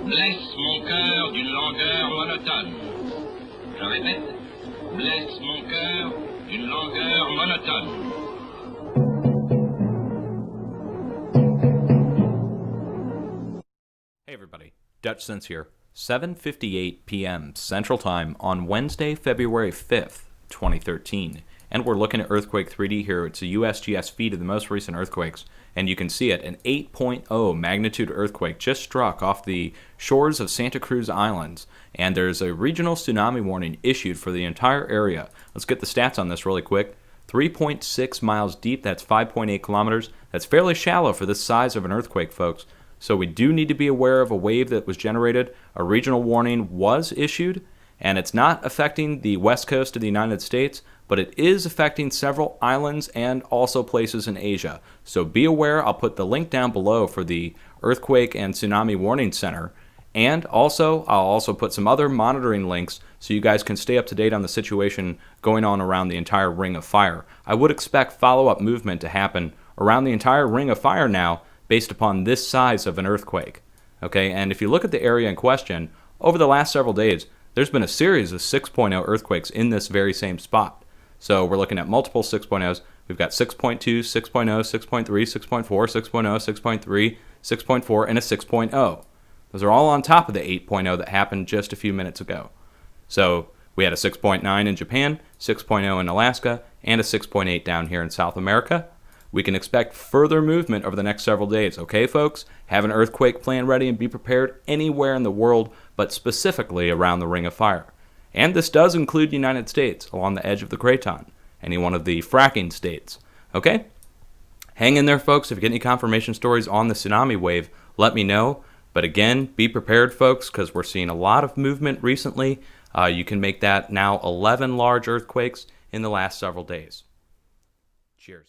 Blesse mon cœur d'une langueur monotone. Je répète, blesse mon cœur d'une langueur monotone. Hey everybody, Dutch Sense here. 7:58 p.m. Central Time on Wednesday, February 5th, 2013. And we're looking at Earthquake 3D here. It's a USGS feed of the most recent earthquakes. And you can see it, an 8.0 magnitude earthquake just struck off the shores of Santa Cruz Islands. And there's a regional tsunami warning issued for the entire area. Let's get the stats on this really quick. 3.6 miles deep, that's 5.8 kilometers. That's fairly shallow for this size of an earthquake, folks. So we do need to be aware of a wave that was generated. A regional warning was issued, and it's not affecting the west coast of the United States, but it is affecting several islands and also places in Asia. So be aware. I'll put the link down below for the Earthquake and Tsunami Warning Center. And also, I'll also put some other monitoring links so you guys can stay up to date on the situation going on around the entire Ring of Fire. I would expect follow-up movement to happen around the entire Ring of Fire now based upon this size of an earthquake. Okay, and if you look at the area in question, over the last several days, there's been a series of 6.0 earthquakes in this very same spot. So we're looking at multiple 6.0s. We've got 6.2, 6.0, 6.3, 6.4, 6.0, 6.3, 6.4, and a 6.0. Those are all on top of the 8.0 that happened just a few minutes ago. So we had a 6.9 in Japan, 6.0 in Alaska, and a 6.8 down here in South America. We can expect further movement over the next several days, okay, folks? Have an earthquake plan ready and be prepared anywhere in the world, but specifically around the Ring of Fire. And this does include the United States, along the edge of the craton, any one of the fracking states, okay? Hang in there, folks. If you get any confirmation stories on the tsunami wave, let me know. But again, be prepared, folks, because we're seeing a lot of movement recently. You can make that now 11 large earthquakes in the last several days. Cheers.